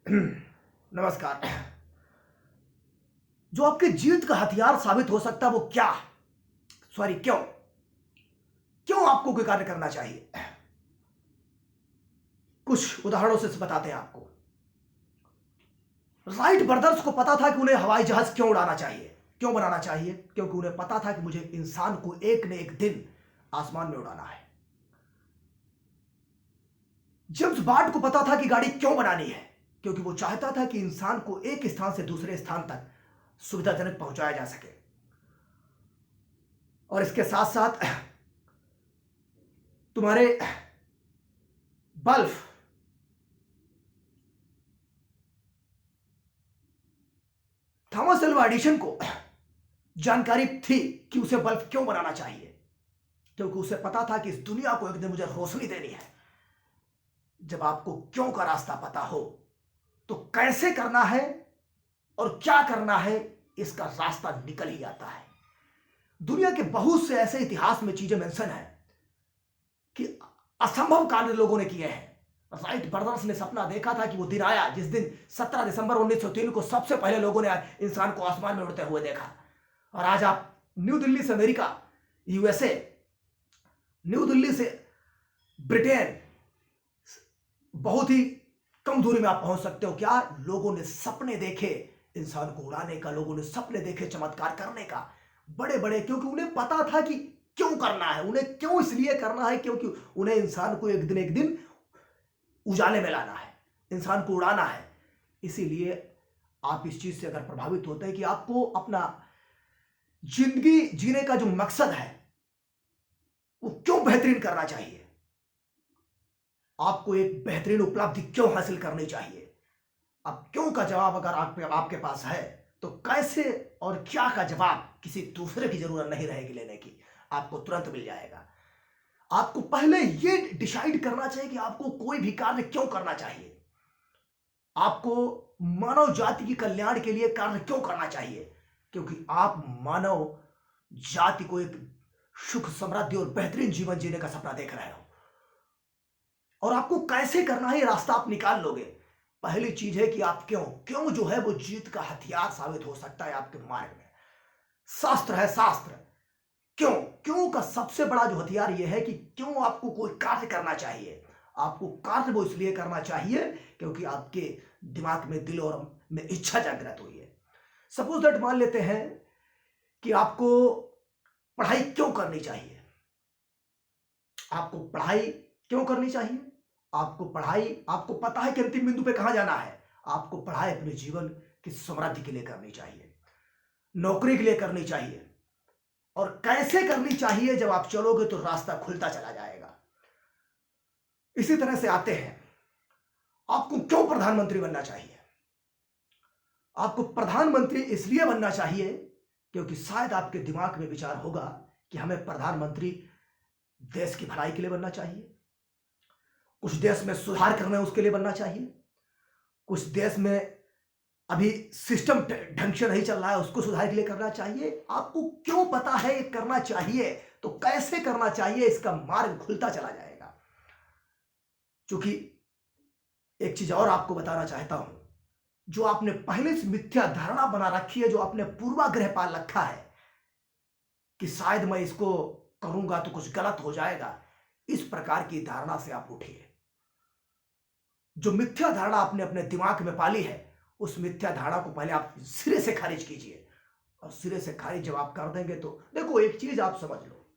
नमस्कार। जो आपके जीत का हथियार साबित हो सकता है वो क्या, सॉरी क्यों क्यों आपको कोई कार्य करना चाहिए? कुछ उदाहरणों से बताते हैं आपको। राइट ब्रदर्स को पता था कि उन्हें हवाई जहाज क्यों उड़ाना चाहिए, क्यों बनाना चाहिए? क्योंकि उन्हें पता था कि मुझे इंसान को एक न एक दिन आसमान में उड़ाना है। जेम्स बार्ट को पता था कि गाड़ी क्यों बनानी है, क्योंकि वो चाहता था कि इंसान को एक स्थान से दूसरे स्थान तक सुविधाजनक पहुंचाया जा सके। और इसके साथ साथ तुम्हारे बल्ब, थॉमस एल्वा एडिसन को जानकारी थी कि उसे बल्ब क्यों बनाना चाहिए, क्योंकि उसे पता था कि इस दुनिया को एक दिन मुझे रोशनी देनी है। जब आपको क्यों का रास्ता पता हो तो कैसे करना है और क्या करना है इसका रास्ता निकल ही आता है। दुनिया के बहुत से ऐसे इतिहास में चीजें मेंशन है कि असंभव कार्य लोगों ने किए हैं। राइट ब्रदर्स ने सपना देखा था कि वो दिन आया जिस दिन 17 दिसंबर 1903 को सबसे पहले लोगों ने इंसान को आसमान में उड़ते हुए देखा। और आज आप न्यू दिल्ली से अमेरिका, यूएसए, न्यू दिल्ली से ब्रिटेन, बहुत ही कम दूरी में आप पहुंच सकते हो। क्या लोगों ने सपने देखे इंसान को उड़ाने का, लोगों ने सपने देखे चमत्कार करने का, बड़े बड़े, क्योंकि उन्हें पता था कि क्यों करना है, उन्हें क्यों इसलिए करना है क्योंकि उन्हें इंसान को एक दिन उजाले में लाना है, इंसान को उड़ाना है। इसीलिए आप इस चीज से अगर प्रभावित होते हैं कि आपको अपना जिंदगी जीने का जो मकसद है वो क्यों बेहतरीन करना चाहिए, आपको एक बेहतरीन उपलब्धि क्यों हासिल करनी चाहिए, अब क्यों का जवाब अगर आपके पास है तो कैसे और क्या का जवाब किसी दूसरे की जरूरत नहीं रहेगी लेने की, आपको तुरंत मिल जाएगा। आपको पहले यह डिसाइड करना चाहिए कि आपको कोई भी कार्य क्यों करना चाहिए, आपको मानव जाति की कल्याण के लिए कार्य क्यों करना चाहिए, क्योंकि आप मानव जाति को एक सुख समृद्धि और बेहतरीन जीवन जीने का सपना देख रहे हो। और आपको कैसे करना है ये रास्ता आप निकाल लोगे। पहली चीज है कि आप क्यों, क्यों जो है वो जीत का हथियार साबित हो सकता है आपके मार्ग में। शास्त्र है, शास्त्र क्यों, क्यों का सबसे बड़ा जो हथियार यह है कि क्यों आपको कोई कार्य करना चाहिए। आपको कार्य वो इसलिए करना चाहिए क्योंकि आपके दिमाग में, दिल और में इच्छा जागृत हुई है। सपोज दैट मान लेते हैं कि आपको पढ़ाई क्यों करनी चाहिए। आपको पढ़ाई क्यों करनी चाहिए? आपको पता है कि अंतिम बिंदु पे कहां जाना है। आपको पढ़ाई अपने जीवन की समृद्धि के लिए करनी चाहिए, नौकरी के लिए करनी चाहिए। और कैसे करनी चाहिए, जब आप चलोगे तो रास्ता खुलता चला जाएगा। इसी तरह से आते हैं, आपको क्यों प्रधानमंत्री बनना चाहिए। आपको प्रधानमंत्री इसलिए बनना चाहिए क्योंकि शायद आपके दिमाग में विचार होगा कि हमें प्रधानमंत्री देश की भलाई के लिए बनना चाहिए, कुछ देश में सुधार करना है उसके लिए बनना चाहिए, कुछ देश में अभी सिस्टम ढंग से नहीं चल रहा है उसको सुधार के लिए करना चाहिए। आपको क्यों पता है ये करना चाहिए तो कैसे करना चाहिए इसका मार्ग खुलता चला जाएगा। क्योंकि एक चीज और आपको बताना चाहता हूं, जो आपने पहले से मिथ्या धारणा बना रखी है, जो आपने पूर्वाग्रह पाल रखा है कि शायद मैं इसको करूंगा तो कुछ गलत हो जाएगा, इस प्रकार की धारणा से आप उठिए। जो मिथ्या धारणा आपने अपने दिमाग में पाली है उस मिथ्या धारणा को पहले आप सिरे से खारिज कीजिए। और सिरे से खारिज जब आप कर देंगे तो देखो, एक चीज आप समझ लो,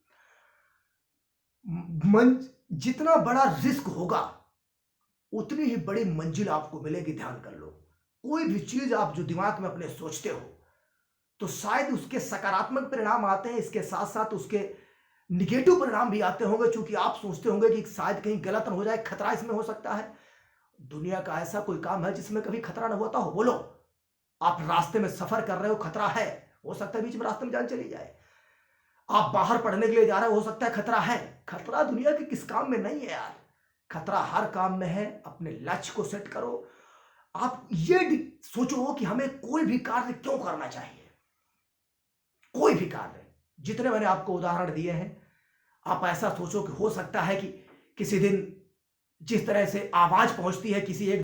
जितना बड़ा रिस्क होगा उतनी ही बड़ी मंजिल आपको मिलेगी। ध्यान कर लो, कोई भी चीज आप जो दिमाग में अपने सोचते हो तो शायद उसके सकारात्मक परिणाम आते हैं, इसके साथ साथ उसके निगेटिव परिणाम भी आते होंगे, क्योंकि आप सोचते होंगे कि शायद कहीं गलत न हो जाए, खतरा इसमें हो सकता है। दुनिया का ऐसा कोई काम है जिसमें कभी खतरा न होता हो? बोलो। आप रास्ते में सफर कर रहे हो, खतरा है, हो सकता है बीच में रास्ते में जान चली जाए। आप बाहर पढ़ने के लिए जा रहे हो सकता है खतरा है। खतरा दुनिया के किस काम में नहीं है यार, खतरा हर काम में है। अपने लक्ष्य को सेट करो। आप ये सोचो कि हमें कोई भी कार्य क्यों करना चाहिए, कोई भी कार्य। जितने मैंने आपको उदाहरण दिए हैं, आप ऐसा सोचो कि हो सकता है कि किसी दिन जिस तरह से आवाज पहुंचती है किसी एक